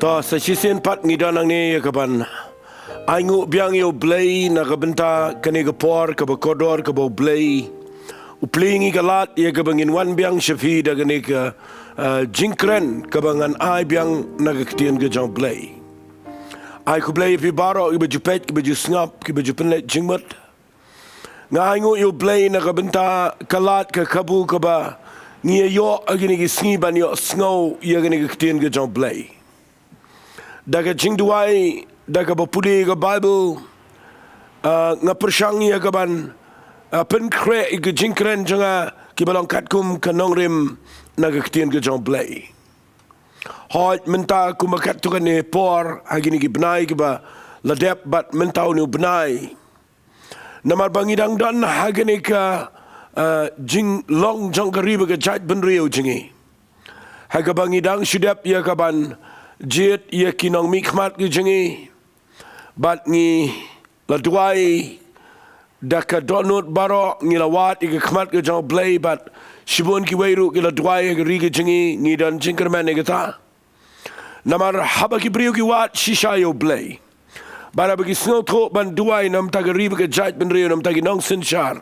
To sa sisen pat ngidanang ni kaban aingu biang yo blay na kabenta kani kapor kabakodor kabo blay uplingi galat ya kabangin wan biang shafi da kani ka jingkren kabangan ai biang nagaktian ke jong blay ai ku blay pi baro iba jupet iba jusngap iba jupenlet jingmat nga aingu yo blay na kabenta kalat ka kabu kaba ngia yo agini gisngi ban yo snow ya kani kaktian ke jong blay daga jingduai daga bapuli ke Bible nga persyangi ya kaban penkre ke jingkren janga kibalong katkum ke nongrim naga ketien ke jong blay hoj menta kumakat tu kan ni por agini ki benai ke ba ladep bat mentau ni benai namar bangidang dan agini ka jing long jong kariba ke Jaitbynriew jingi haga bangidang sudap ya kaban Jit ia kinong mikmat ke jengi bat ngi ladwai daka donut baro ngi lawat ke khmat ke jong blay bat shibun ki weiru ke ladwai ke ri ke jengi ngi dan jingkerman ke ta namar haba ki briu ki wat shisha yo blay bara bagi snow tho ban duai nam ta ke ri ke Jaitbynriew nam ta ki nong sinchar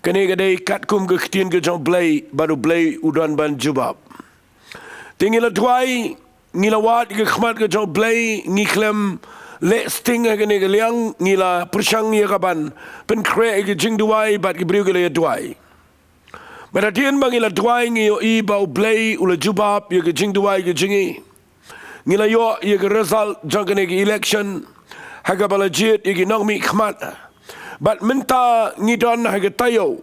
kene ke dei katkum ke ktien ke jong blay baru blay udan ban jubab tinggi ladwai ngilawat ke khmat ke jong blay ngiklem le sting ke ne liang ngila persyang ya kaban pen kre ke jingduai bat ke briu ke le duai P.R.DIENGDOH ngila duai ngi i bau blay ula jubab ya ke jingduai ke jingi ngila yo ya ke result jong ke election haga balajit ya ke nong mi khmat bat menta ngidon haga tayo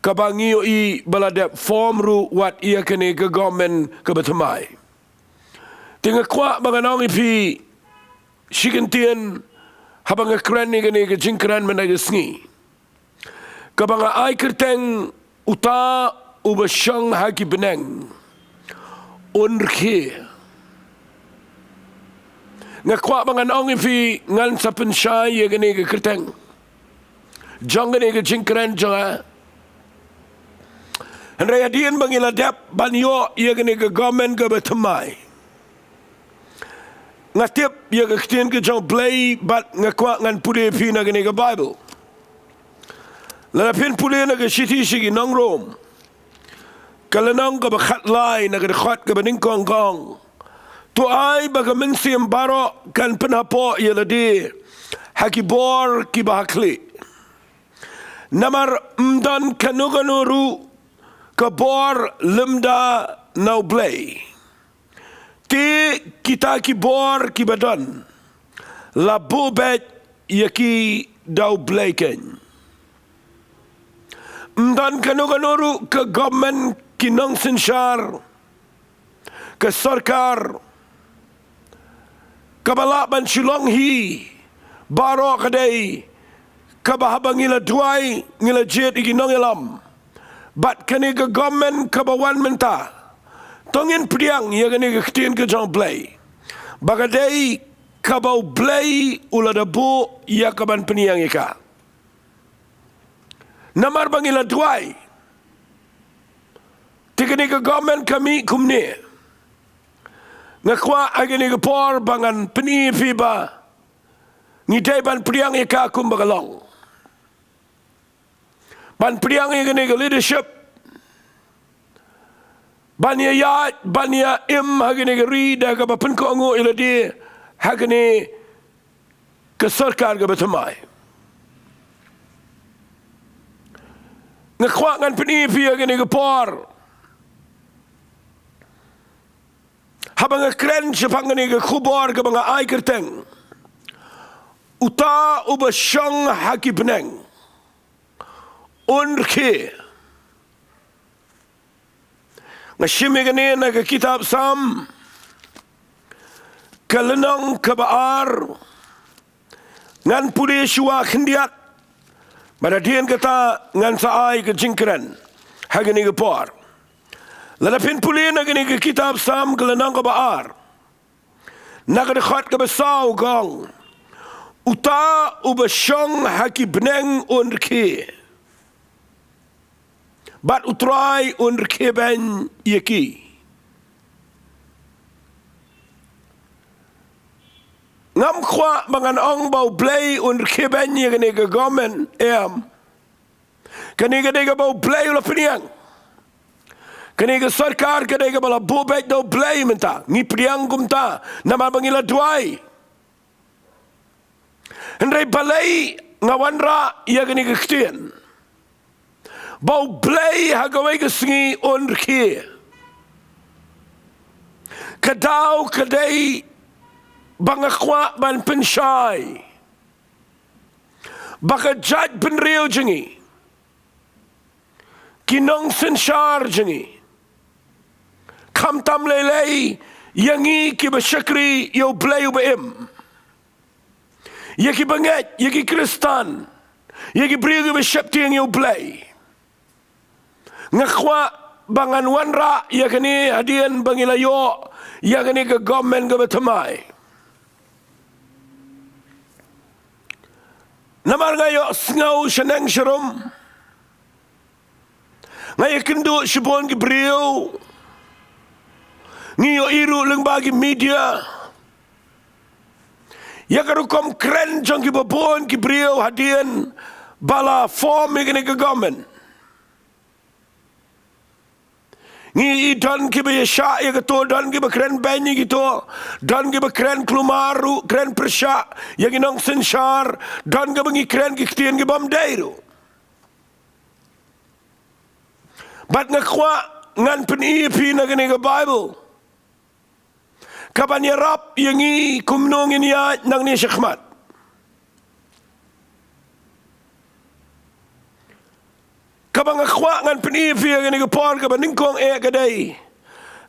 kabangi yo i baladep form ru wat ia ke ne ke government ke betamai Tinga kwa banganong ipi shikentien habang kren ni gani ke jingkren menagasngi kabanga ai kerteng Uta Uba Shong haki Bneng Rkhie nga kwa banganong ipi ngan sa penshay ya gani ke kerteng jong gani ke jingkren jonga P.R.DIENGDOH bangiladap banyo ya gani ke government ke betamai ngatip ya ke ktien ke jong blay bat ngakwa ngan pude pi na gani ke Bible lalapin pude na ke shiti shigi nong rom kalanong ke bakhat lai na ke dekhot ke Bneng kong kong tu ai baga mensim baro kan penapo ya ladi hakibor ki bahakli namar mdan kanuganuru ke bor lemda nau blay Ti kita ki bor ki badan la bobet yaki dau bleken mdan kanuru ke government ki nong sinshar ke sarkar kabala ban shilong hi baro kadai kabahaba ngila duai ngila jet iki nong elam bat kani ke government kabawan menta Tongin priang ya gani ke ktien ke jong blay bagadai kabau blay uladabu ya kaban peniang ika namar bangila duai tikani ke government kami kumni ngakwa agani ke por bangan peni fiba ngidai ban priang ika kum bagalong ban priang ya gani ke leadership Bania yat, bania im hagini ri dah ke bapen ko angu iladi hagini ke sarkar ke betamai. Ngakwa ngan penipi hagini ke por. Habang kren sepang ni ke khubor ke banga ai kerteng. Uta Uba Shong haki Bneng Rkhie Ngashimi gani na ke kitab Sam kalenong kabaar ngan pudi shua khendiat P.R.DIENGDOH kata ngan saai ke jingkren hagini ke por lalapin puli na gani ke kitab Sam kalenong kabaar nagdekhot ke besau gong Uta Uba Shong haki Bneng Rkhie Bat utrai Rkhie ben yeki ngam kwa mangan ong bau blay un Rkhie banyi kani ke government kani ke bau blay ula peniang kani ke sarkar kani ke bala bobek do blay menta ngi priang kumta nama bangila duai hendrai balai ngawanra ia kani ke ktien bau blay hagawai ke sengi un Rkhie kadau kadai bangakwa ban pensyai baka Jaitbynriew jengi kinong sensyar jengi kamtam lelei yangi ki basyakri yo blay ubaim yaki banget yaki kristan yaki briyo basyapti yang yo blay ngakwa bangan wanra yakani hadian bangilayo yakani ke government ke batamai namar ngayo sngau shanang sharum ngayo kendu shibon ki briyo ngayo iru lengbagi media yakarukom kren jong ki babon ki briyo hadian bala form yakani ke government ngi dan ki be sha ya to dan ki be kren banyi gitu dan ki be kren klumaru kren persha ya ginong senshar dan ki bengi kren ki ktien ki bam dairu bat ngakwa ngan peni pi na gani ke bible kabanya rap yangi kumnong inia nang ni sykhmat kabang akwa ngan penipi yang ini kepon kaba ningkong kadai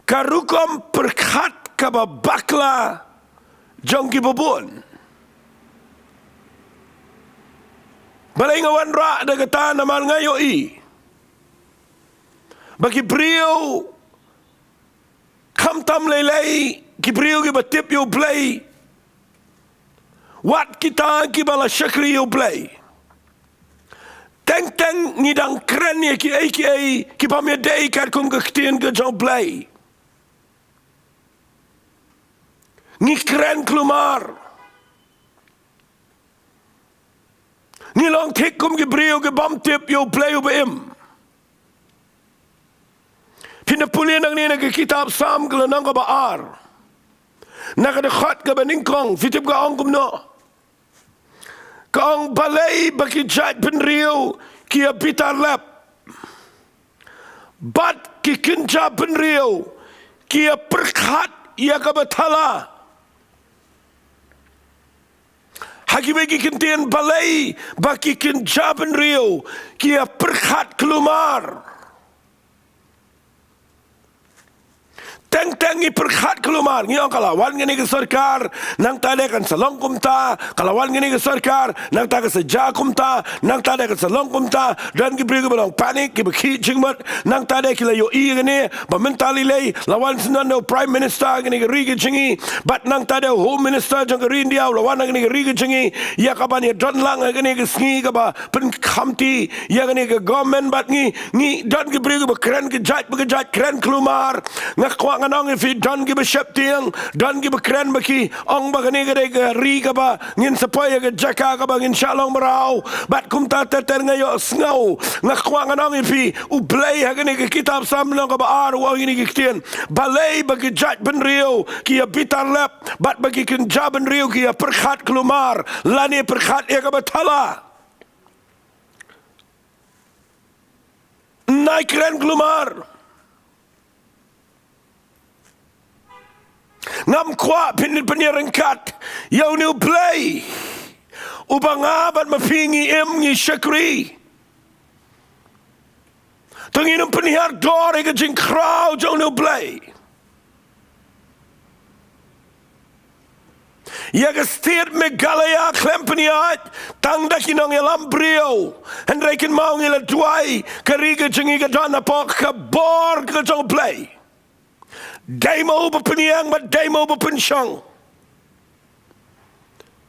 karukom perkat kaba bakla jongki babon balai ngawan ra da kata naman ngayo bagi brio kamtam lelei ki brio ki batip yo play wat kita ki bala syakri yo play teng ngidang keren ya ki pamedei kat kum ke ktien ke jong play ngi keren klumar ngi long tik kum ke brio ke bam tip yo play yo beim pinapulian ang nina ke kitab sam ke lanang ka baar nakadekhat ka baningkong fitip ka ong kumno kang balay baki Jaitbynriew kia bitar lap bat ki Jaitbynriew kia perkat ia ka batala hagi bagi kintian balay baki Jaitbynriew kia perkat kelumar teng-tengi perkat kelumar ngiong kalawan ngini ke sarkar nang tade kan salong kumta kalawan ngini ke sarkar nang tade seja kumta nang tade kan salong kumta dan ki beri ke balong panik ki bekhi jingmat nang tade ki layo i ngini bamentali lay lawan senan no prime minister ngini ke rigi jingi bat nang tade home minister jang ke rindia lawan ngini ke rigi jingi ya kaban ya don lang ngini ke sngi ka ba pen khamti ya ngini ke government bat ngi dan ki beri ke keren ke jat keren kelumar ngakwa nganong if dan ki beshap tiang dan ki bekren baki ong bagani ke ri ka ba ngin sapaya ke jaka ka ba ngin shalong marau bat kum ta ter ngayo snau ngakwa nganong if ublay hagani ke kitab samlang ka ba ar wa ngini ki ktien balay bagi Jaitbynriew ki bitar lap bat bagi Jaitbynriew ki perkhat kelumar lani perkhat ya ka batala naik keren kelumar ngam kwa penirengkat yau ni play ubang abat mapingi ngi syakri tengin penihar dore ke jing crowd jau ni play ya ke stir megalaya klempeniat tang dakinong yalam brio and rekin mau ngila duai kariga jingi ke dana pok ke bor ke jong play Demo ba peniang ba demo ba pensyang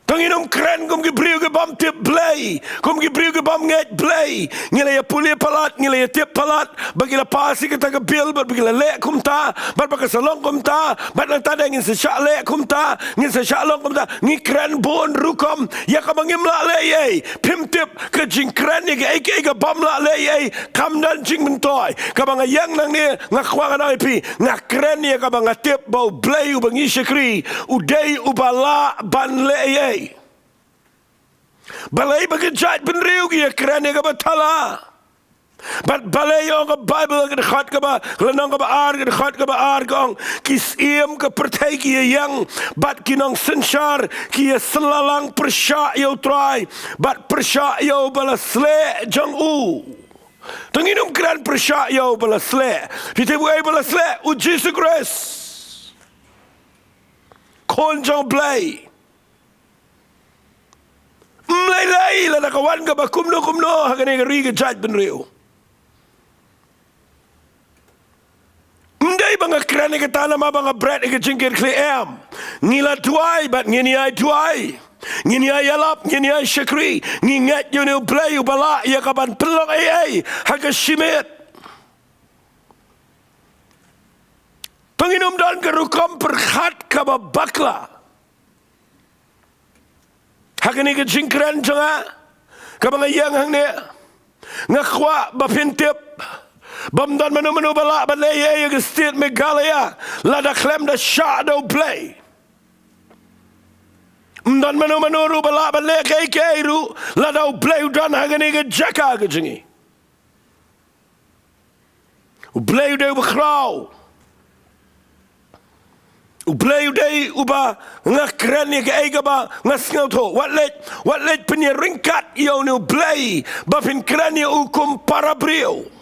Tanginum kren kum gibriu ke bam tip blay, kum gibriu ke bam nget blay, ngila ya puli palat, ngila ya tip palat, bagila pasi kita ke bil, bagila lek kum ta, baka salong kum ta, batang tada ngin sesyak lek kum ta, ngin sesyak long kum ta, ngi kren bon rukom, ya ka bangim la le ye, pim tip ke jing kren ye ke bam la le ye, kam dan jing mentoy, ka banga yang nang ni ngakwangan IP, ngak kren ye ka banga tip bau blay u bangi syakri, udai ubala ban le ye. Balay bagi Jaitbynriew ki keren ya kaba tala. But balay yung ka Bible ka khat kaba, lanang kaba ar ka khat kaba ar kong kisiem ka pertai ki yang bat kinong sensar ki selalang persya yo try, bat persya yo balasle jang u. Tanginum keren persya yo balasle. Pite buai balasle u Jesus Christ. Kon jang blay. Mlay la nakawan ka ba kumno hagani Rkhie Jaitbynriew. Mday banga krani ka tanama banga bread ka jingkir kliam. Ngila tuay bat ngini ay tuay. Ngini ay yalap ngini ay syakri. Ngingat yun yung play bala ya kaban pelong ay haga shimit. Panginom dan kerukom perkhat ka bakla. Hakani ke jingkran janga kabang yang hang ne ngakwa bapintip bamdan manu bala balaya ke state Meghalaya lada klem da shadow play mdan manu ru bala balaya ke ru lada play dan hangani ke jaka ke jingi play de begrauw Ublay day uba ngakren ni ke ba ngasngaw to what let punya ringkat yo ni ublay bapin kren ni ukum P.R.DIENGDOH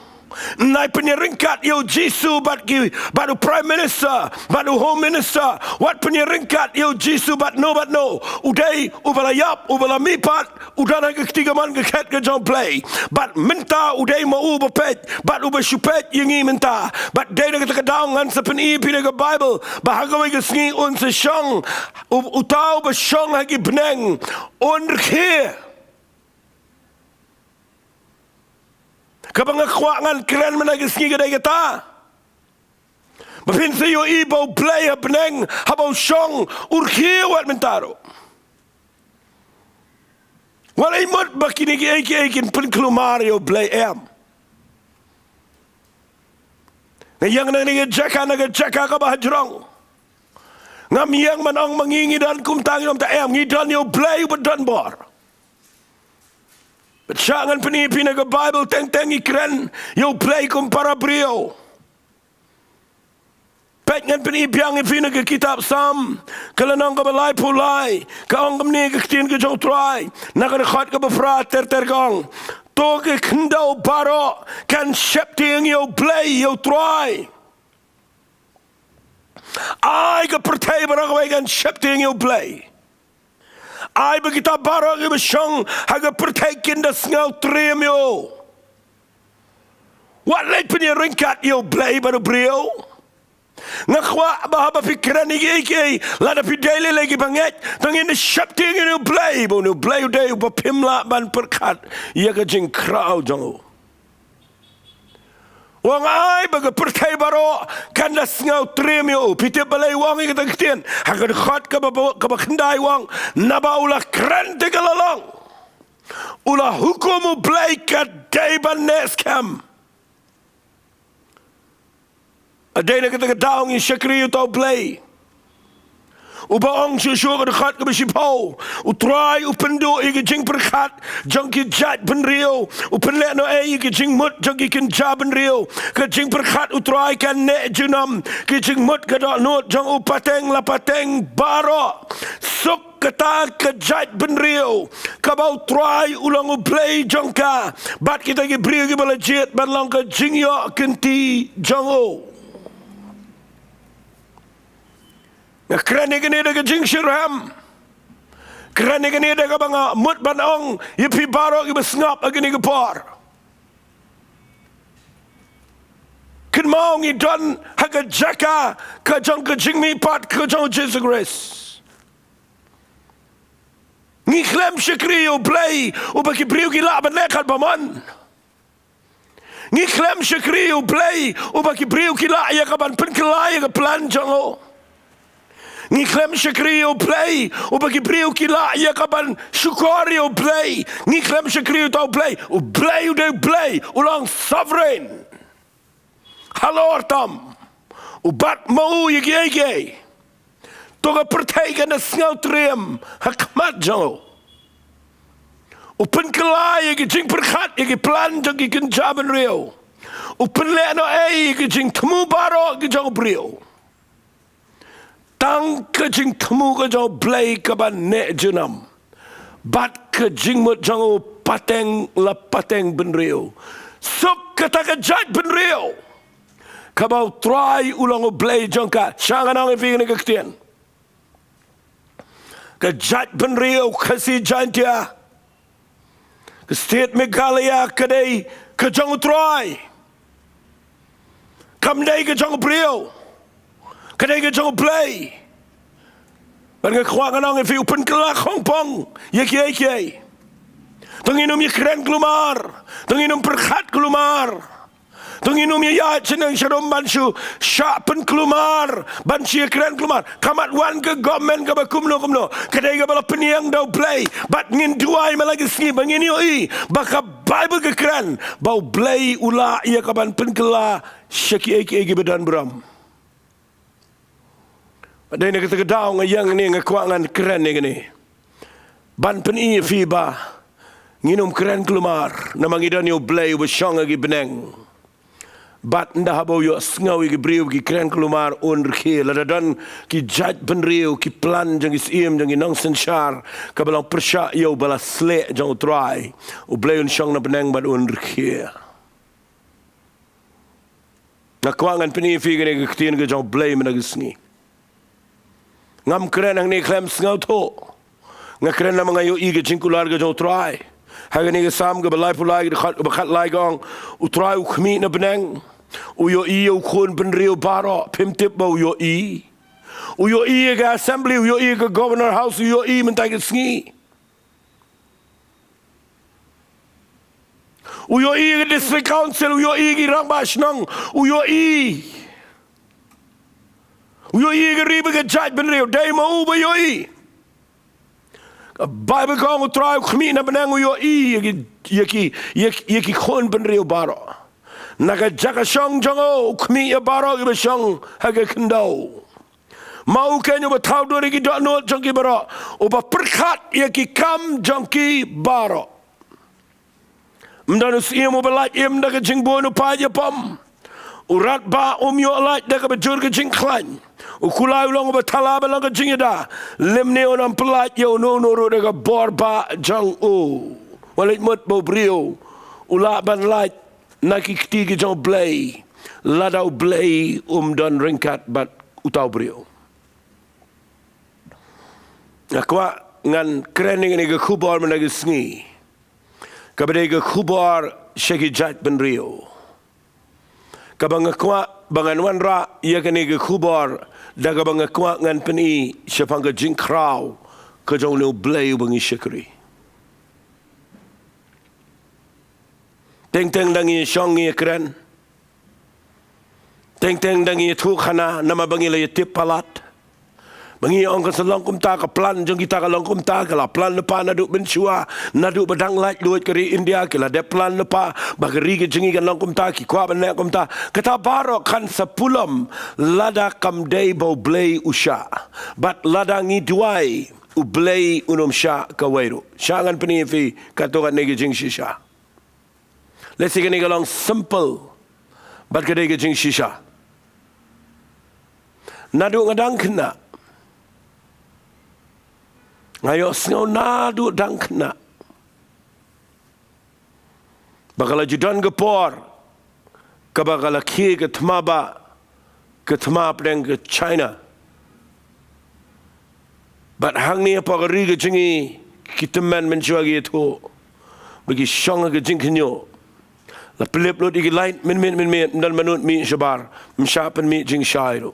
nai punya ringkat yo jisu batu prime minister batu home minister what punya ringkat yo jisu but no uday ubala yap ubala mipat udana ke ketiga man ke ket ke jong play but minta uday mau ubapet but ubashupet yengi minta but day ke takadaw ngan sa peni pina ke Bible bahagaw ke sngi un sa Shong Uta Uba Shong hagi Bneng Rkhie kabang akwangan keren managis ngi gaday kata mapin sa iyo ibaw play Bneng habaw Shong Rkhie wat mentaro walay mot bakinig aikin pinklumar yo play am ngayang nagajaka ka ba hajrong ngam yang manang mangingidan kumtangin om ta am ngidan yo play badan bar Jangan penipin ke Bible teng ikren yo play kum P.R.DIENGDOH. Pengen penipin ipin ke kitab Sam kalanang ka balay pulay kaong kamni ke tin ke jong try nakan khat ka bafrat tergong to ke khndaw baro kan shepting yo play yo try ai ka pertai barang kan shepting yo play ay bagita barang Uba Shong haga pertaikin da sngaw trem yo. Wat leit punya ringkat yo blay baru brio. Ngakwa bahaba pikiran iki lada pidele lagi banget tangin shapting yo blay bo no blay day ba pimla ban perkat ya ka jing krau jango. Wang ay baga pertai baro kan da sngaw trem yo pite balay wang kita ketian haga khat ka ba kendai wang naba ulah keren te galalong ulah hukum blay ka day ban neskam adena kita daung in syakri to blay uba ong syusyu ka khat ka bisipaw utray upendo igi jing perkat jangki Jaitbynriew upenle no igi jing mut jangki kin Jaitbynriew ka jing perkat utray kan ne junam ki jing mut ka dot not jang upateng lapateng baro suk kata ke Jaitbynriew kabau try ulang uplay jangka bat kita gi brio gi balajit ban lang ka jing yo kenti jango na krani gani daga jing shirham krani gani daga banga mut banong yipi baro iba snap agani gapar kin maong i don haga jaka ka jong ka jing mi pat ka jong Jesus Christ Ngi klem syakri o blay o baki briw ki la Bneng baman. Ngi klem syakri o blay o baki briw ki la ya kaban penkelai ka plan jango. Ngi klem syakri o blay o baki briw ki la ya kaban syukari o blay. Ngi klem syakri o tau blay o blay o de blay ulang sovereign. Halor tam. O bat mau yagi yagi. Toga pertaikan na snau trem hakmat jango. Upen kelai yagi jing perkat yagi plan jangi Jaitbynriew. Upen leno yagi jing temu baro yagi jango brio. Tang ke jing temu ke jango blay kaban ne junam. Bat ke jing mut jango pateng la pateng Bneng. Suk kata ke Jaitbynriew. Kabau try ulang o blay jangka. Syangan ang ifigin ni kaktian. Ke Jaitbynriew kasi jantia. Ke state Meghalaya kadai ke jango try. Kamdai ke jango brio. Kadai ke jango blay. Ban ngekhuangan ang ifi upen kelak Hong Kong. Yaki. Tanginum keren kelumar. Tanginum perkat kelumar. Tanginum ya cenang syarom bansu syapen kelumar. Bansi keren kelumar. Kamat wan ke government ke bakumno. Kadai ke bala peniang dau play. Bat ngin duai malagi sini bangin yoi. Baka Bible ke keren. Bau play ula ia kaban penkela syaki eki bedan beram. Ada ni kata kedau ngayang ni ngekuangan keren ni gini. Ban peni fiba. Nginum keren kelumar. Namangidan yo Uta Uba Shong agi Bneng. Bat ndah bau yo sngau ki briu ki keren kelumar on Rkhie ladadan ki Jaitbynriew ki plan jang isiem jang nongsen shar ka balang persya yo bala slek jang utrai u blay on Shong na Bneng bat on Rkhie na kwangan peni fi gane ki tien ga jang blay menagisngi ngam keren ang ni klem sngau to nga keren na mga yo i ga jingkular ga jang utrai hagani ga sam ga balai pulai ga khat lai gong utrai u khmi na Bneng Uyo iyo kun Bneng baro pimtip ba uyo i. Uyo i ga assembly, uyo i ga governor house, uyo i mentay ga sngi. Uyo i ga district council, uyo i ga rangbash nang, uyo i. Uyo i ga riba ga Jaitbynriew, day ma uba uyo i. Bible kong utray khmi na Bneng uyo i yaki kun Bneng baro. Naga jaka Shong jango khmi ya baro iba Shong haga kendau. Mau kenyo ba tau dori ki dok not jangki baro. Uba perkat ya ki kam jangki baro. Mdanus iya mo balaj im daga jingbo no pa ya pom. Urat ba yo alaj daga bajur ka jing klan. Ukulai ulang ba talaba lang ka jingida. Limne onam pelaj yo no daga bor ba jang o. Walit mut bo brio. Ula ban laj. Naki ketiga jang blay. Ladau blay dan ringkat bat Uta Uba Shong. Akwa ngan keren ni ke Khubor menagi sngi. Kabade ke Khubor Sha Jaitbynriew. Kabang akwa bangan wanra ia kene ke Khubor daga bang akwa ngan peni syapang ke jingkraw ke jang no blay bangi syakri. Teng dangi Shong ye keren. Teng dangi tu khana nama bangi la tip palat. Bangi ong ka salongkum ta ka plan jong kita ka longkum ta ka la plan lepa nadu bensua nadu badang lait duit keri India ke la de plan lepa bagari ke jengi ka longkum ta ki kwa ban kum ta kata baro kan sepulum lada kam dei bo blay usha bat lada ngi duai u blay unum sha ka wairu syangan peni fi katokan negi jing shisha. Let's say que along simple, but que dega jing shisha. Nadu ngadang kena. Ngayo sngau nadu dang kena. Bakala judan gepor, kabakala Rkhie ke tmaba, ke tmab deng ke China. But hang ni apa gari ke jingi kita men menjuagi itu bagi Shong ke jing kenyo. La pelip lot igi lain min dan manut mi syabar msyapan mi jing syairu.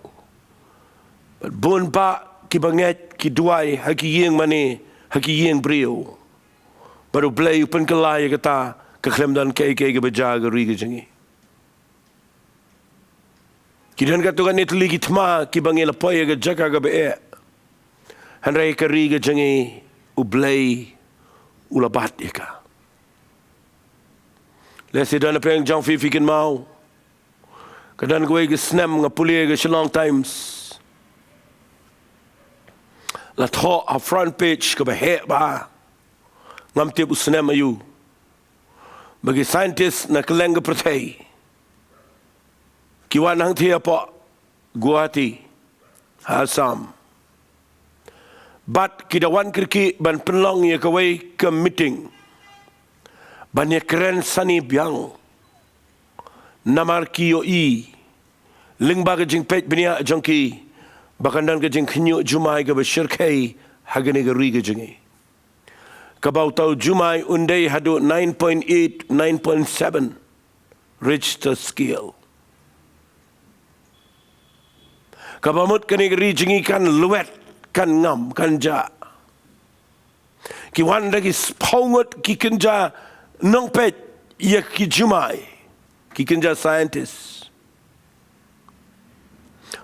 Bun ba ki banget ki duai haki yeng mani haki yang brio baru blay upan kelai kata keklem dan ke bejaga riga jengi kidan katukan itu lagi tma ki bangela poya ga jaka ga be hanrai ka riga jengi u blay ulabat ika lesi dan peng jang fi fikin mau kadan gue ga snem nga pulia ga long times la tho a front page ka be he ba ngam tip usnem ayu bagi scientist na keleng pertai kiwan hang thia po guati hasam bat kidawan kirki ban penlong ya kawai ke meeting ban ya keren sani biang namar kiyo i lingba ke jing pet benia jongki bakandan ke jing khnyo jumai ke besyirkai hagane ke ri ke jingi kabau tau jumai undai hadu 9.8 9.7 Richter scale kabamut kani ri jingi kan luet kan ngam kan ja ki wan lagi spawngot ki kenja nong pet ya ki jumai ki kenja scientist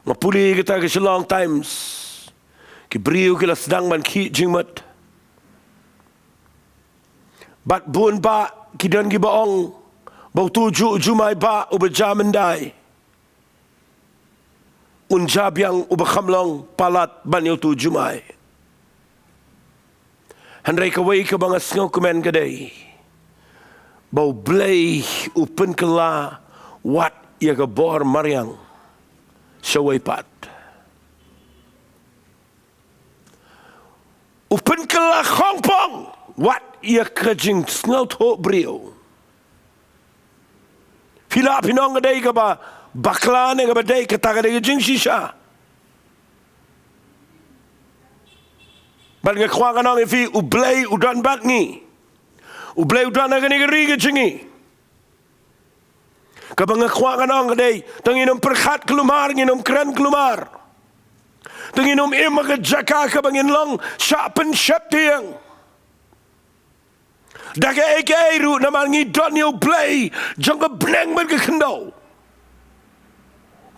ngapuli kita ke long times ki briu kila sedang man ki jingmat bat bun ba kidan gi baong bau tuju jumai ba ubajamandai unjab yang ubakhamlong palat banyo tu jumai handrai kawai ke bangas ngau komen kadai bau blay upen kela wat ya ke bor mariang syawai pat upen kela khongpong wat ia kajing snot ho brio pila pinong dai ka ba bakla ne ka ba dai ka ta ka dai jing shisha ban ga khwa ka nong fi u blay u dan bat ni u blay u dan ga ni ri ga jingi ka ba nga khwa ka nong dai tanginom perkhat kelumar nginom kren kelumar tanginom ima ka jaka ka bangin long shapen shap tiang daga eke ru naman ngi donyo play jongga Bneng man ke kendo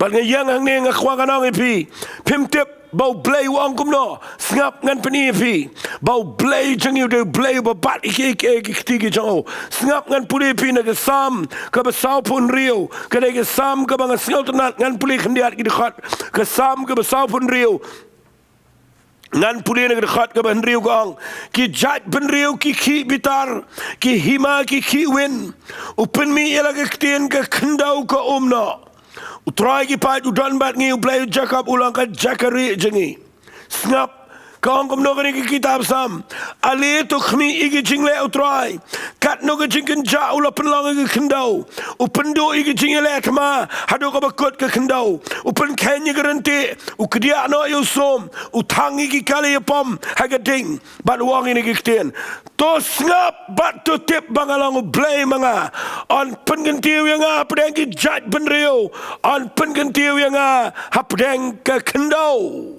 ban nga yang hang ne nga khwa kanong ipi pim tip bau play wang kumno ngap ngan pani ipi bau play jangyu de play ba bat ike tigi jango ngap ngan puli ipi na ke sam ka ba sau pun rio ka de ke sam ka ba nga sngal tanat ngan puli khendiat ki khat ka sam ka ba sau pun rio ngan puli na khat ka ban riu gong ki Jaitbynriew ki bitar ki hima ki win upen mi ela ke tien ka khendau ka umno utrai ki pat udan bat ngi uplay jakap ulang ka jakari jengi snap kong kom no ki kitab sam ali to khmi igi jingle utrai kat no ka jingken ja ula penlang ki khendau upen do igi jingle kama hado ka bakot ka khendau upen kenya garanti ukdia no yusom utangi ki kali pom hagading bat wang ini ki tien to snap bat to tip bangalang blay manga on pengentiu yang apdeng ki Jaitbynriew on pengentiu yang apdeng ka khendau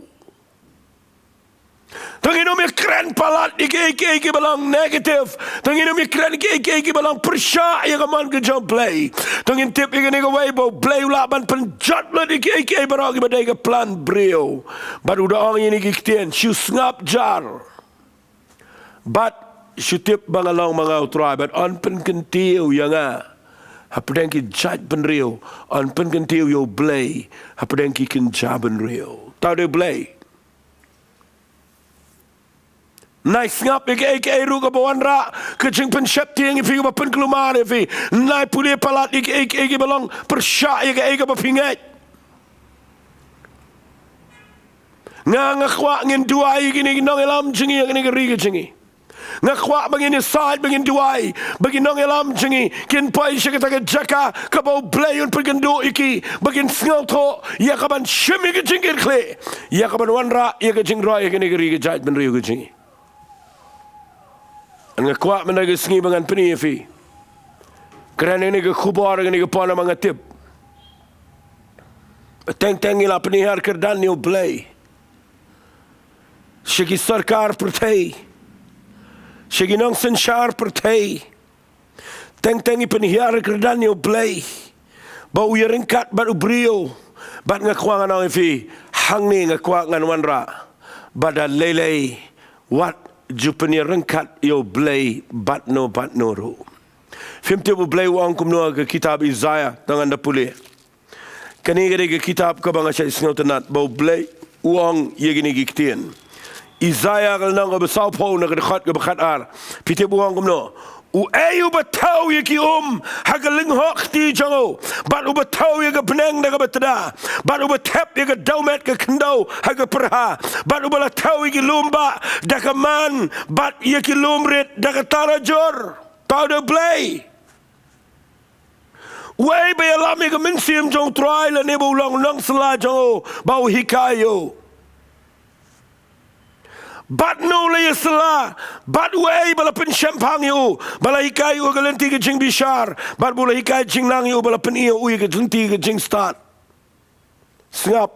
tanginom ya keren palat ike balang negatif tanginom ya keren ike balang persya ya kaman ke jom play tangin tip ike nega waibo play ulaban penjat lah ike barang ibadai ke plan brio baru dah orang ini kiktian syu ngap jar bat syu tip bangalang mga utrai bat on pen kentiu yang hapdeng ki Jaitbynriew on pen kentiu yo play hapdeng ki ken Jaitbynriew tau de play nice ngap ike ru ka bawan ra ke jing pen shap tiang ifi ba pen kelumar ifi nai puli palat ike balong persya ike ba pingat nga khwa ngin duai gini nong elam jingi ngini ri ke jingi nga khwa bangin side bangin duai bangin nong elam jingi kin pai shaka ka jaka ka ba play un pegendo iki bangin sngal tho ya ka ban shimi ke jingir khle ya ka ban wanra ya ke jing roi ngini ri ke Jaitbynriew ke jingi nga kuat menaga sengi bangan peni fi kerana ini ke khubor ini ke pona manga tip teng ila peni har kerdan ni play shiki sarkar pertai Siginong sensyar pertay. Teng-tengi penihar kerdan yo blay. Bau yeringkat bat ubrio. Bat ngakwangan ang ifi. Hang ni ngakwangan wanra. Bada lelay. Wat jupeni rengkat yo blay bat no ru. Fimti bu blay wang kumno ke kitab Isaiah tangan da pulih. Kani ke kitab ka banga syai singau tenat bau blay wang ye gini giktien. Isaiah kal nang ba sao po na khat ka bakhat ar. Piti bu wang kumno. U ayu batau ye ki hagaling hok ti jango. Bat u batau ye ka Bneng na ka batada. Bat u batep ye ka daumet ka kendau haga perha. Bat u balatau ye ki lumba da ka man. Bat ye ki lumrit da ka tarajor. Tau de blay. Way ba alami ka minsim jong try la ne ba ulang nang sala jango bau hikayo. Bat no le yasla, bat way bala pen champang yo, bala hikai yo galenti ke jing bishar, bat bula hikai jing lang yo bala pen iyo uy ke jenti ke jing start. Singap,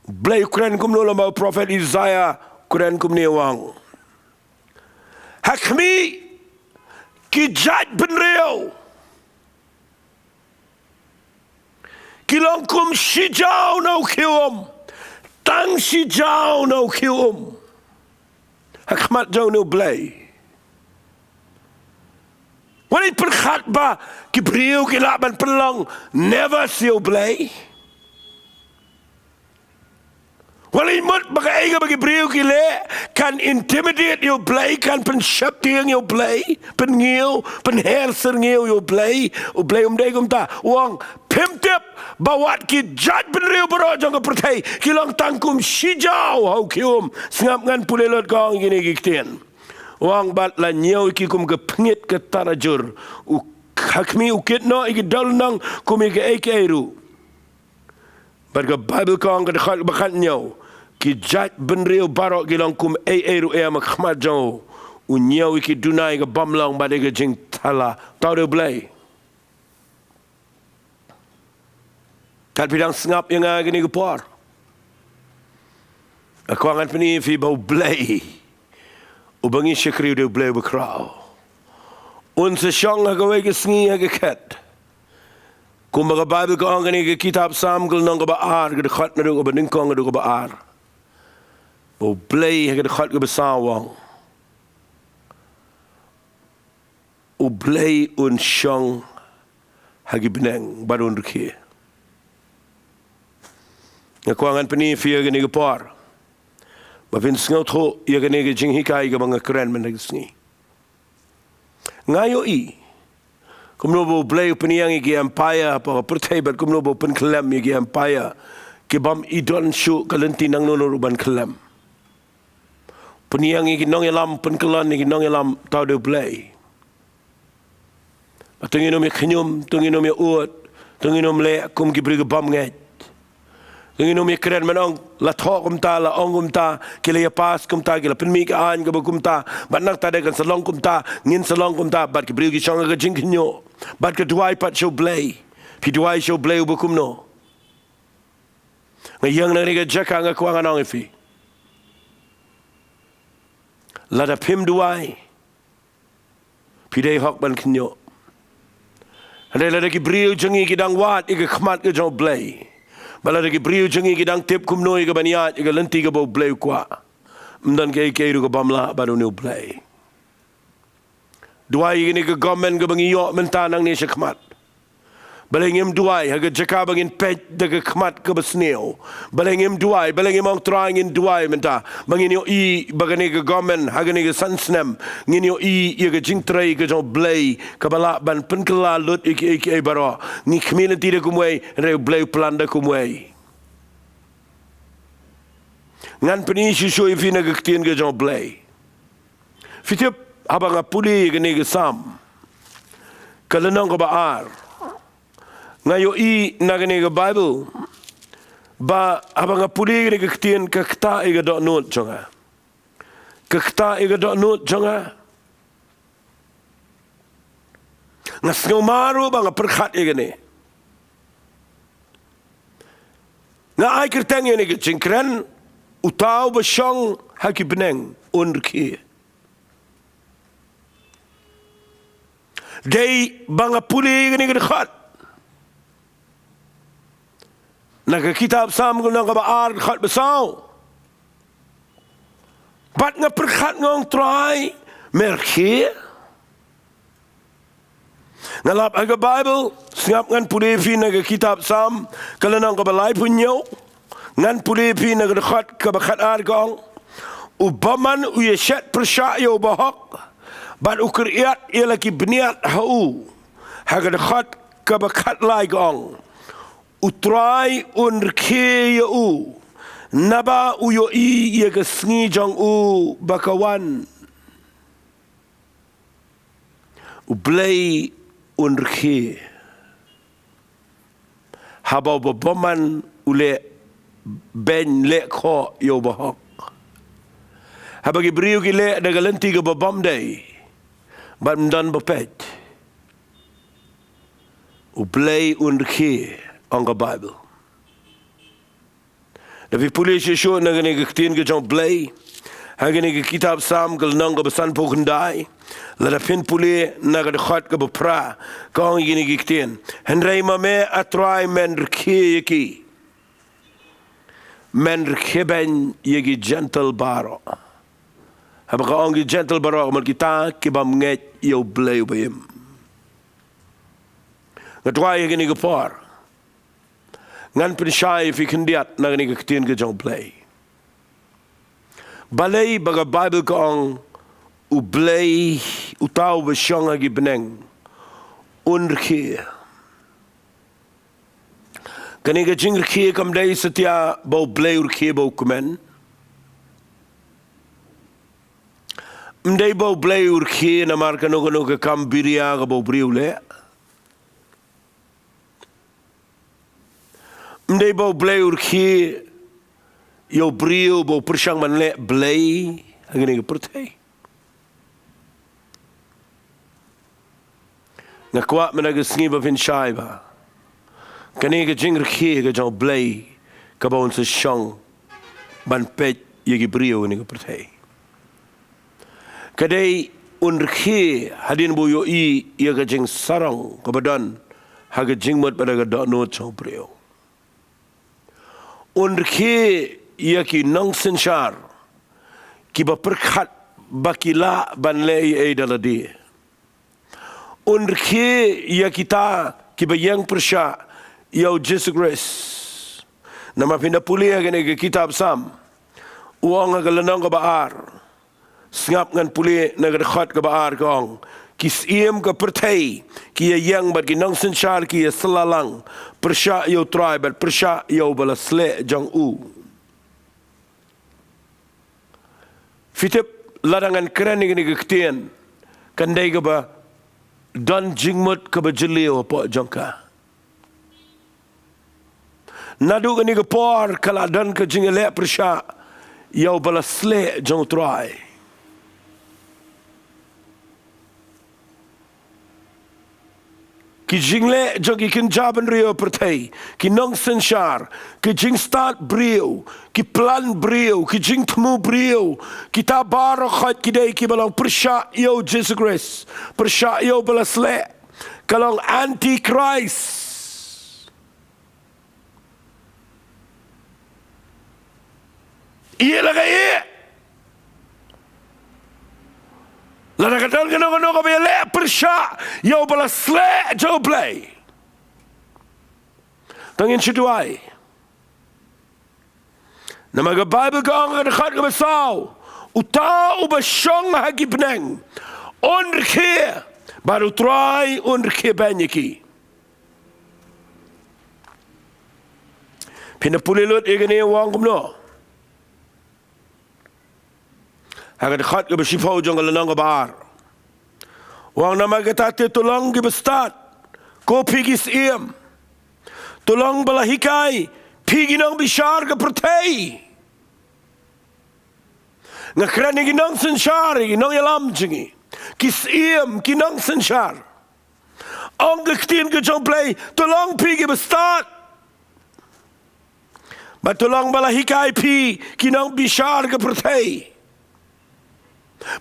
blay kren kum no lama prophet Isaiah kren kum ne wang. Hakmi ki Jaitbynriew, kilong kum shijau no kium, tang shijau no kium. Hakmat jauh no blay. Wanit perkhat ba kibriu kilaban pelang never siu blay. Wanit mut baka eiga bagi briu kile kan intimidate yo blay kan pensyap tiang yo blay pengiu penherser ngiu yo blay o blay umday kumta wang pimtip bawat ki Jaitbynriew baro jang pertai kilang tangkum shijau hau kium sengap ngan pulelot kong gini giktien wang bat la nyau ki kum ke pengit ke tarajur u hakmi ukit no iki dal nang kum ke eiru bat ke Bible kong ke dekat bakat nyau ki Jaitbynriew baro kilang kum eiru mak khmat jang u nyau ki dunai ke bamlang bat ke jing thala tau de blay. Kat bidang sengap yang gini kepor. Aku angan peni fi bau blay. Ubangi syakriu de blay bekrau. Un sesyong agawe ke sengi agakat. Kumbaga Bible ko ang gini ke kitab Sam kul nang kabaar ke dekat na do ka beningkong ka do kabaar. Bau blay ke dekat ke besawang. U blay un syong hagi Bneng barun Rkhie. Ngakwangan pani fiya gani gapar. Bafin sngaw tho ya gani ga jing hikai ga mga kren man nagsngi. Ngayo I. Kumno bo blay paniang igi empire pa pertai bat kumno bo pen kelam igi empire ke bam idon shu kalenti nang nono ruban kelam. Paniang igi nong elam pen kelan igi nong elam tau de blay. Atunginom ya kenyum, tunginom ya uot, tunginom le kum gibri ga bam ngaj. Tunginom ya keren manong la thok kumta la ong kumta kila ya pas kumta kila penmi ka an ka kumta bat nak tade kan salong kumta ngin salong kumta bat ke briu ki shong ka jing kinyo bat ke duai pat show blay pi duai show blay bu kumno ngayang na ni ka jaka nga kuang anong ifi la da pim duai pi dei hok ban kinyo ade la da ki briu jangi ki dang wat ika khmat ka jong blay bala lagi briu jangi kidang tip kumnoi ke baniat ke lenti ke bau blay kwa mdan ke ru ke bamla baru new blay duai ini ke government ke bangi yok mentanang ni syakmat balengim duai haga jaka bangin pej de ke khmat ke besneo balengim duai balengim ong trying duai menta bangin yo I bagani ke government haga ni ke sansnem ngin yo I ye ke jingtrai ke jong blay ke bala ban penkela lut iki baro ni community de kumway re blay plan de kumway ngan peni shisho ifina ke ktien ke jong blay fitip abang apuli ke ni ke sam kalenong ke baar ngayo I nagani ke Bible ba abang apuli ke ktien ke kta ke dok not jonga ke kta ke dok not jonga ngas ngomaru bang perkhat ke ni nga ai kerteng ni ke NONGKREN Uta Uba Shong haki Bneng Rkhie Day banga puli gani gedekhat. Naga kitab sam guna ka baar khat besau. Bat nga perkhat ngong try Rkhie. Ngalap aga Bible singap ngan puli fi naga kitab sam kalanang ka balai punyo ngan puli fi naga dekhat ka bakhat ar gong. Ubaman uyeshat persya yo bahak. Bat ukriat ia lagi bniat hau. Haga dekhat ka bakhat lai gong. Utrai Rkhie u. Naba uyo ia ke sengi jong u bakawan. Ublay Rkhie. Habau babaman ule ben le kho yo bahak. Habagi beriu ki le dagalenti ke babam day. Bat mdan bapet. Ublay Rkhie on the Bible. Tapi polis Yeshua nagani ketin ke jong blay. Hagani ke kitab sam ke nang ke besan pokendai. Lada pin puli nagad khat ke bepra. Kau gini ke ketin. Henry mame atrai Rkhie yeki. Rkhie ben yeki gentle baro. Haba kau angi gentle baro mal kita kibam nget yo blay bayim. Ngatwai gini ke par. Ngan pensyai fi kendiat nagani ke ketin ke jong blay. Balai baga Bible kong ublay Uta Uba Shong agi Bneng Rkhie. Kani ke jing Rkhie kam day setia bau blay Rkhie bau kumen. Mday bau blay Rkhie namar kano ke kam biria ke bau briu le. Mday bau blay Rkhie yo briu bau persyang man le blay agini ke pertai. Ngakwak menaga sengi ba fin syai ba. Kani ke jing Rkhie ke jong blay ke bau se syong ban pet yegi briu ni ke pertai. Kadai Rkhie hadin bu yo ia ke jing sarang ke badan haga jing mot pada ke dak no chong briu. Rkhie ia ki nang sensyar ki ba perkhat bakila ban le ai daladi. Rkhie ia kita ki ba yang persya yau Jesus Christ. Nama pindah puli agane ke kitab sam. Uang agalanang ke baar. Sengap ngan puli nagadekhat ke baar kong. Kisiem ke pertai ki yang bad ki nang sensyar ki selalang persya yo try bad persya yo balasle jang u. Fitip ladangan keren ni ke ketien kandai ke ba dan jingmut ke ba jelio apa jangka. Nadu ke ni ke por kala dan ke jingele persya yo balasle jang try. Ki jingle jogi kin Jaitbynriew pertai, ki nong sensyar, ki jing start briu, ki plan briu, ki jing temu briu, kita barakhat kidai ki balang persya yo Jesus Christ, persya yo balasle, kalong anti-Christ. Iya lah kaya. Lada kadal kena kau bela persya yo balasle jo play. Tangin situai. Nama ke Bible kau dekat ke besau. Uta Uba Shong hagi Bneng. Rkhie baru try Rkhie banyaki. Pindah pulilut igani wang kumno. Agak dekat ke bersifau jong kelenang ke bahar. Wang nama kita tulang ke bestat. Ko pigis iem. Tulang balahikai. Pigi nang bishar ke pertai. Ngakran ni ginang sensyari. Nang yalam jengi. Kis iem kinang sensyar. Ang ketin ke jong play. Tulang pigi bestat. Batulang balahikai pi. Kinang bishar ke pertai.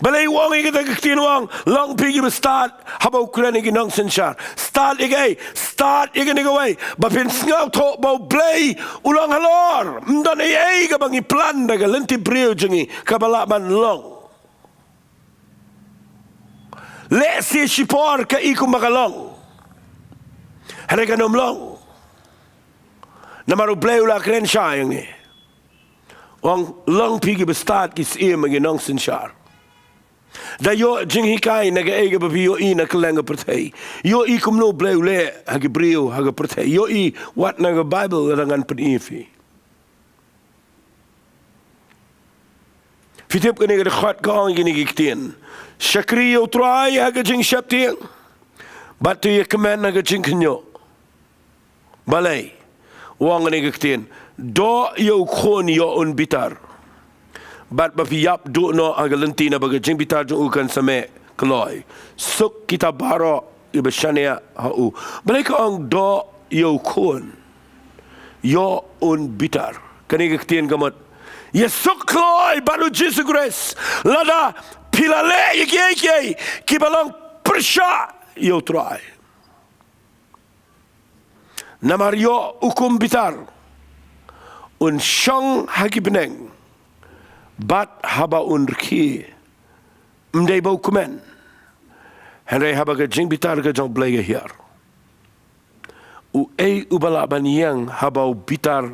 Balay wong kita kektin wong long pigi start habau kren igi nong senshar start igi nigaway bapin sngaw to bau blay ulang halor mdan ay ka bangi plan daga lenti brio jengi kabalaban long le si shipor ka iku magalong harega nom long namaru blay ula kren sha yang ni wong long pigi start kis igi nong senshar da yo jing hikai naga ega babi yo I na kelenga pertai yo I kumno bleu le hagi brio haga pertai yo I wat naga Bible rangan penifi fitip kene ga khat ka gini giktien shakri yo try haga jing shaptien batu ye kemen naga jing knyo balai wang ne giktien do yo khon yo un bitar bat bapiyap do no agalenti na bagajing bitar jo ukan same kloy suk kita baro ibashania hau balika ang do yo kon yo un bitar kani gktien gamot ye suk kloy balu Jesus grace lada pilale yeke kibalang persha yo try namario ukum bitar un shong hagi Bneng bat haba Rkhie mdei bau kumen henry haba ka jing bitar ka jong blege hier u ei ubala ban yang haba bitar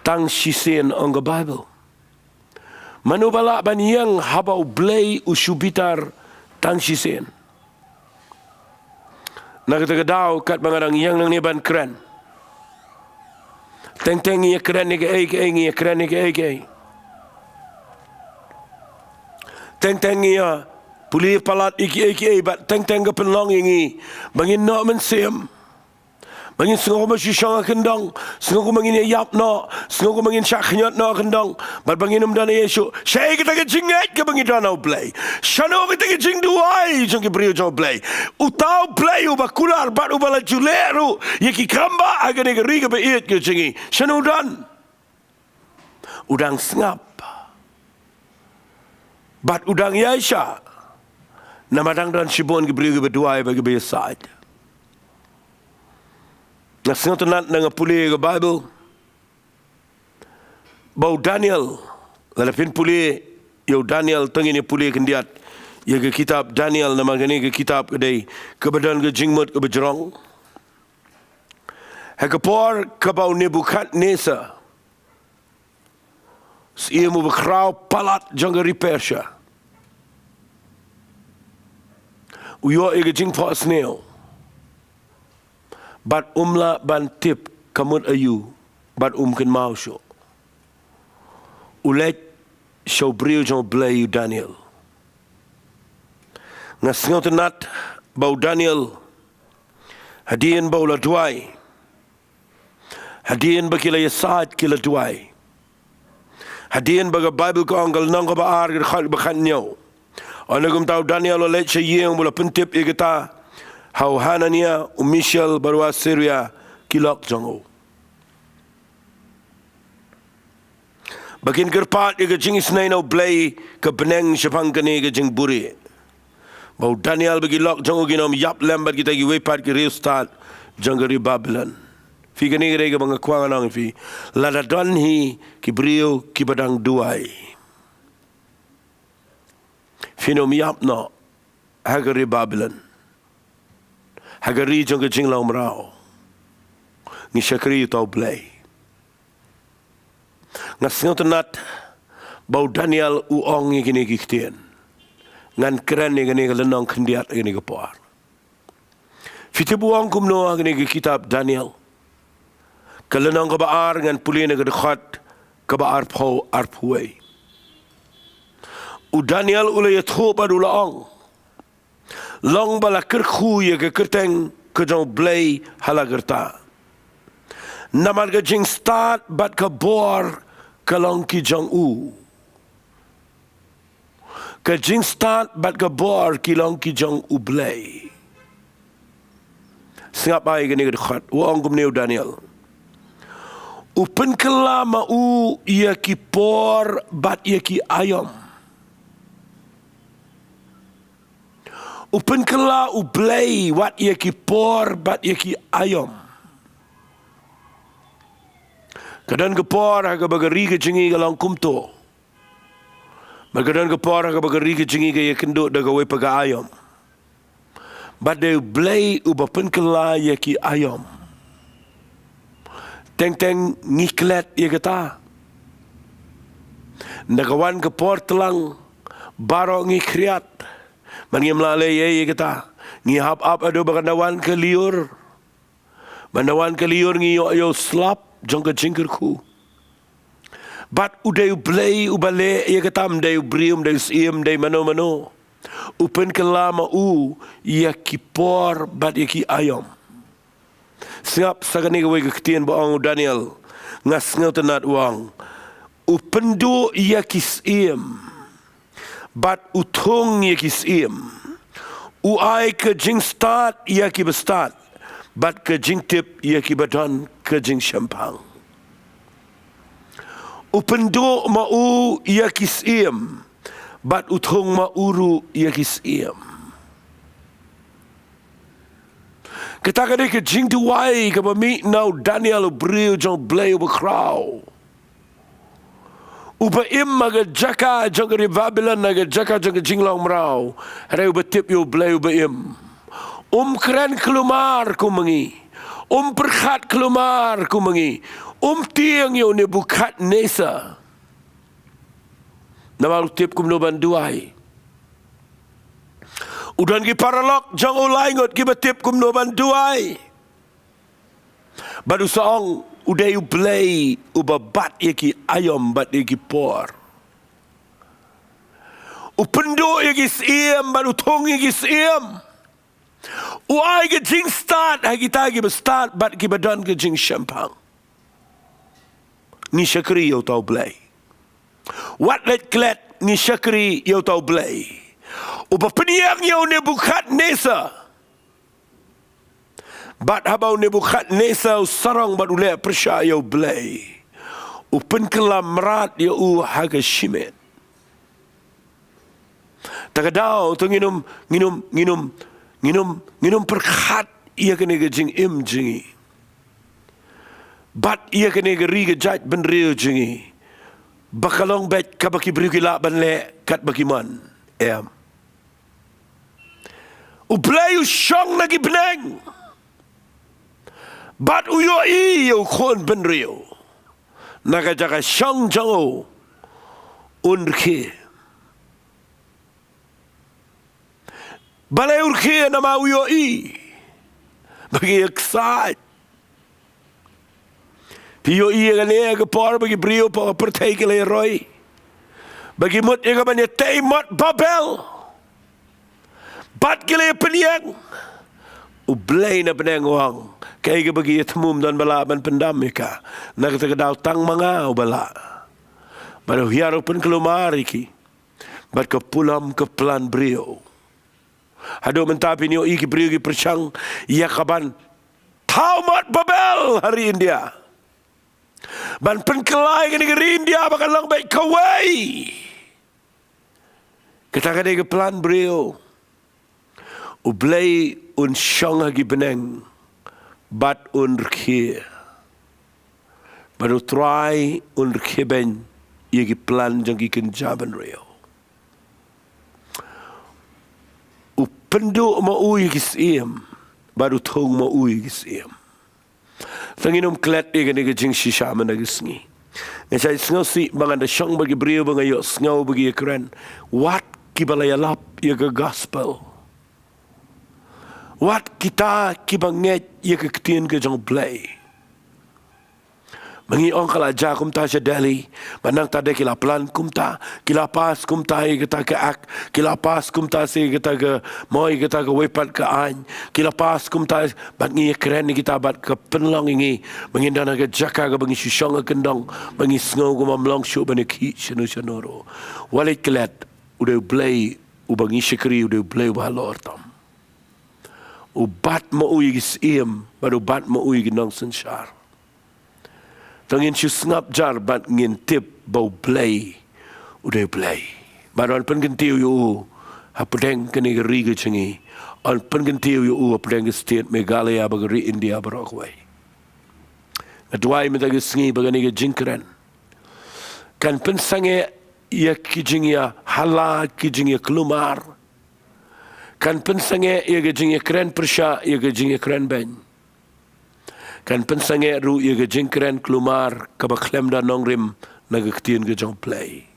tang shisen on the Bible manubala ban yang haba blei u bitar tang shisen nakata daw kat mangarang yang nang ni ban kren teng ye kren ni ke ye kren ni ke teng ya puli palat iki bat teng ga penlong ingi bangin no men sem bangin singo ma shishang kendong singo mangin yap no singo mangin shakhyat no kendong bat bangin dan yesu shay kita ke jinget ke bangin dan play shano kita ke jing duai jong ke brio jong play utau play u bakular bat u bala juleru yeki kamba agane ke riga be it ke jingi shano dan udang sngap bat udang yaisha namadang dan shibon gibriu berdua bagi beside nasngo tenat nang puli ke Bible bau Daniel lalapin puli yo Daniel tengini puli kendiat ya ke kitab Daniel nama gani ke kitab kedai kebadan ke jingmut ke bejrong hakapor ke bau Nebukadnezar ia mu berkrau palat jangga Persha. Uyo ega jing po asneo. Bat umla ban tip kamut ayu. Bat ken mau syo. Ulet show brio jang blay Daniel. Ngasngaw tenat bau Daniel. Hadian bau la duai. Hadian bakila yasad kila duai. Hadian baga Bible ko anggal nang ba ar khal bakhan nyo anagum taw Daniel le che yeng bula pentip igata how Hanania Michel barwa Syria kilok jango bakin gerpat iga jing isnay no blay ka Bneng shapang kani iga jing buri bau Daniel bagi lok jango ginom yap lembat kita gi wepat ki reustat jangari Babylon fi gani rega bang kwang nang fi lada don hi ki brio ki badang duai finom yap no hagari Babylon hagari jong jing laum rao ni shakri to blay ngasngot nat bau Daniel u ong ni gini giktien ngan keren ni gani lenong kendiat gani gapar fitibu ong kumno gani kitab Daniel kalenang kabaar ngan puli na kadakhat kabaar pau arpuay. U Daniel ula yatho padula ong. Long bala kerkhu ya ke kerteng kajong blay halagerta. Namar ka jing start bat ka bor kalong ki jong u. Ka jing start bat ka bor kilong ki jong u blay. Singap ay gani kadakhat. Uang kumneo Daniel. Upen kelama u ia ki por bat ia ki ayam. Upen kela ublay wat ia ki por bat ia ki ayom. Kadan ke por haga bagari ke jengi galang kumto. Magadan ke por haga bagari ke jengi ke ia kenduk daga we paga ayom. Bat de ublay ubapen kela ia ki ayom. Teng ngiklet ia kata. Nagawan ke por telang baro ngikriat. Mangi melalai ia kata. Ngihap ado bagandawan ke liur. Bandawan ke liur ngiyo yo slap jangka jingkerku. Bat udai ublay ubale ia kata mdai ubrium dai siem dai mano. Upen kelama ia kipor bat ia ki ayom. Singap sagani gawe keketian baang Daniel ngas ngau tenat wang. Upendo ia kisiem. Bat utung ia kisiem. Uai ke jing start ia ki bestat. Bat ke jing tip ia ki badan ke jing syampang. Upendo mau ia kisiem. Bat utung mauru ia kisiem. Ketaka ke jing tuai ke bami nau Daniel Briu jong blay ubakrau. Uba im maga jaka jong ke Babylon naga jaka jong ke jinglang merau. Hari uba tip yo blay uba im. Keren kelumar ku mengi. Perkhat kelumar ku mengi. Tiang yo ne bukat nesa. Nama tip kum no banduai. Udan ki paralok jang ulai ngot ki batip kum no banduai. Badu saong udai ublay ubabat ye ki ayom bat ye ki por. Upendo ye ki siem badu tong ye ki siem. Uai ke jing start ha kita ki start bat ki badan ke jing syampang. Ni syakri yo tau blay. Wat let klet ni syakri yo tau blay. Upa peniang yo nebukat nesa. Bat habau nebukat nesa sarang bat ule persya yo blay. Upen kelam merat yo haga shimet. Takadau tu nginum perkhat ia kena ke jing im jingi. Bat ia kena ke riga Jaitbynriew jingi. Bakalong bet kabaki beriu kilak banle kat bakiman. Ublay Shong lagi Bneng. Bat uyo iyo Khubor Sha. Naga jaga Shong jango. Rkhie. Balai Rkhie nama uyo i. Bagi excited. Piyo i gane ke por bagi brio pa pertai ke le roy. Bagi mut ia kabanya tei mot babel. Bat kele peniang. Ublay na Bneng wang. Kaya ka bagi itamum dan balaban pendam ika. Nagtagadaw tang mga ubala. Baru hiaro pun kelumari ki. Bat kepulam ke pelan brio. Hado mentapi niyo iki brio ki persyang. Ia kaban. Tau mot babel hari India. Ban penkelai ke negeri India bakal lang baik kawai. Kita kadai ke pelan brio. Ublay Shong lagi Bneng. Bat Rkhie. Baru try Rkhie ben. Ia ki pelan jang ki Jaitbynriew. Upendo maui ki siem. Baru tong maui ki siem. Tanginum klet ia kena ke jing shisha managisngi. Ngasai sngau si bangan da Shong bagi brio bangayo sngau bagi keren. Wat ki balayalap ia ke gospel. Wat kita kibanget ia ke ketien ke jong blay. Mangi ong kala ja kumta sa Delhi. Manang tade kila plan kumta. Kila pas kumta ia kita ke ak. Kila pas kumta si kita ke moi kita ke wepat ke any. Kila pas kumta bangi keren ni kita bat ke penlong ingi. Mangi dana ke jaka ke bangi shushong ke kendong. Bangi sngau ke mamlong syuk bani ki syanu syanoro. Walit kelet udah blay ubangi syakri udah blay bahalor tam. Ubat maui gis iem, baru bat maui ginang sensyar. Tangin siya ngap jar bat ngin tip bau blay, udah blay. Baru pen kentiu yu Bneng kini geri ke cengi on pengentiu yu Bneng state Meghalaya bagari India Rkhie. Adwai minta ke sengi bagani ke jingkren. Kan pensange ia kijingya hala kijingya kelumar. Kan pensange ia kijingya keren persya ia kijingya keren ben. Kan pensange ru ia kijing keren kelumar kabaklem dan nongrim nagaktiin ke jong play.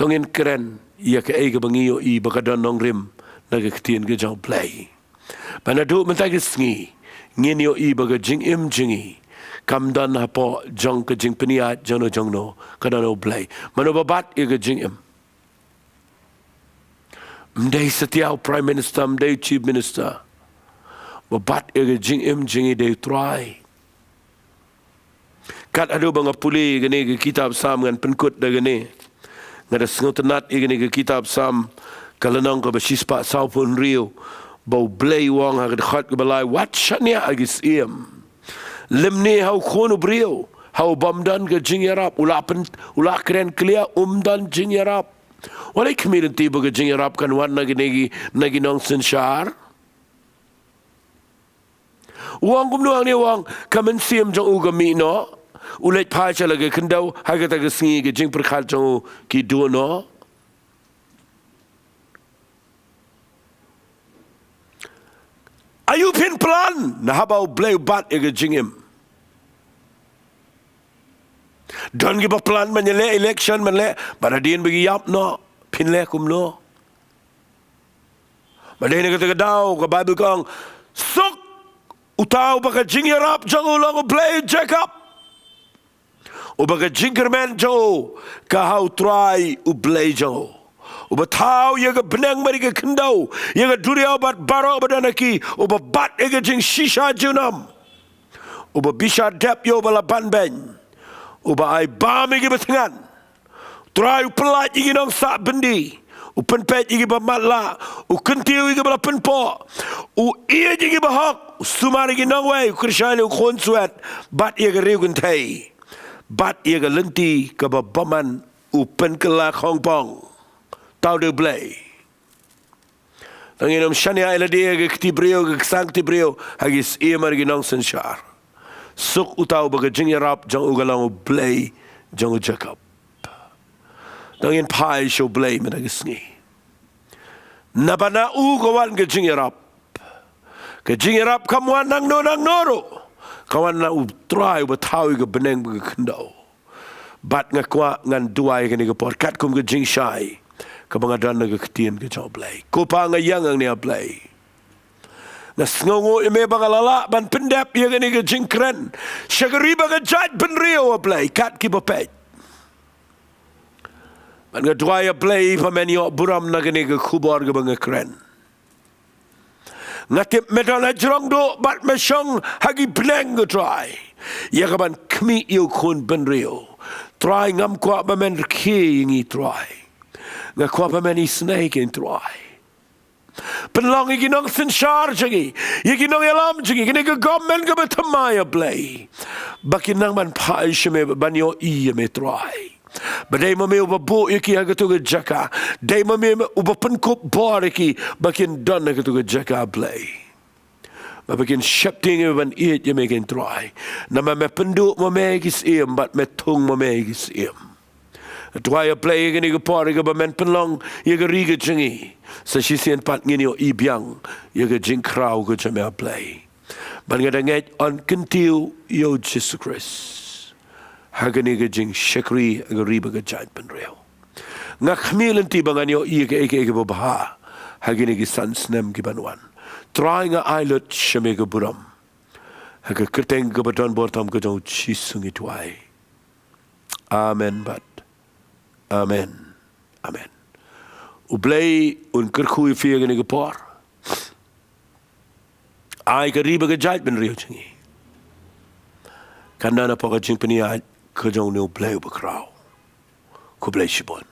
Tongin keren ia ke ai kebangiyo I bakadan nongrim nagaktiin ke jong play. Panadu minta ke sengi ngin yo I bagajing im jingi. Kamdan hapo jong ke jing peniat jono jongno kadano play. Mano babat ia ke jing im. Mdai setiau Prime Minister, mdai Chief Minister. Babat ia ke jing im jingi day try. Kat adu bang puli gani ke kitab Sam ngan penkut da gani. Ngada sengotenat ia gani ke kitab Sam kalanang ke basispa Jaitbynriew bau blay wang ha khat ke balai wat shania agis iem. Lemni hau khono brio hau bamdan ke jingyarap ula keren klia umdan jingyarap walai community baga jingyarap kan wan nagi nong senshar wang kumnuang ni wang kamen siam jong ugami no ulet pai chala ke kendau hagata ke singi ke jing perkhal jong ki do no Ayupin plan na habau blay bat ega jingim. Don't give a plan manile election manle P.R.DIENGDOH bagi yap no pinle kum no. Madai kata daw ka Bible kong sok utaw baka jingyarap jang ulang blay Jacob. O baka jingerman jo ka how try u blay jo. Uba tahu ia ke Bneng mereka kendau, ia ke duriau bat barok badanaki, uba bat ia ke jing shisha junam, uba bisa dep yo bala ban, uba ai bam ia ke betengan, try pelat ia ke nong sak bendi, penpet ia ke bamatla, kentiu ia ke bala penpo, ia ia ke bahak, sumar ia ke nong way, Krishan ia konsuat, bat ia ke riu kentai, bat ia ke lenti ke baman, penkelak Hong Kong. Tahu dia blay. Tanginom shania ila dia ke Jaitbynriew ke sang Jaitbynriew hagis ia margi nong senshar. Suk utaw baga jingyarap jang ugalang blay jang Jacob. Tangin pai show blay menagis ngi. Nabana ugawan ke jingyarap. Ke jingyarap kamuan nang noro. Kawan na try bataw ke Bneng baga kendau. Bat ngakwa ngan duai ke ni ke porkat kum ke jing shai. Kabangadan nagaktiin ke jong play. Kupa ngayang ang niya play. Nasngongo ime bangalala ban pendep iya gani ke jingkren. Syagariba ke Jaitbynriew play. Kat ki bapet. Ban ngadwaya play pamenyo buram na gani ke Khubor ke bangakren. Ngatip medal ajrong do bat mesyong hagi Bneng ke try. Ia kaban kmi iyo kun Jaitbynriew. Try ngam kwa bamen Rkhie ingi try. Nga kwa pa mani snake in try. Penlang ikinong senshar jangi. Ikinong alam jangi. Kini ke government ke betamaya play. Bakin nang man pai sheme banyo iya me try. Badai mame uba bo iki agatu ke jaka. Dai mame uba penkup bar iki. Bakin don agatu ke jaka play. Bakin shapting ban iit ya mekin try. Nama me penduk mame gis iem. Bat me tung mame gis iem. Tuaya play gani ke por ke bamen penlong ye ke riga jingi sa sisian pat ngini o ibiang ye ke jing krau ke jamea play ban ngada nget on kentiu yo Jesus Christ hagani ke jing shakri ke riba ke Jaitbynriew ngak khmilen ti bangan yo ye ke baha hagani ke sansnem ke banwan trying a islet shame ke buram haga kerteng ke badon bortam ke jong chisungi tuai amen bat Amen. Amen. Ublay NONGKREN fiya gani ke por. Ai ke riba ke Jaitbynriew changi. Kanda na paka jing peniat ke jong ne ublay ubakraw. Kublay shibon.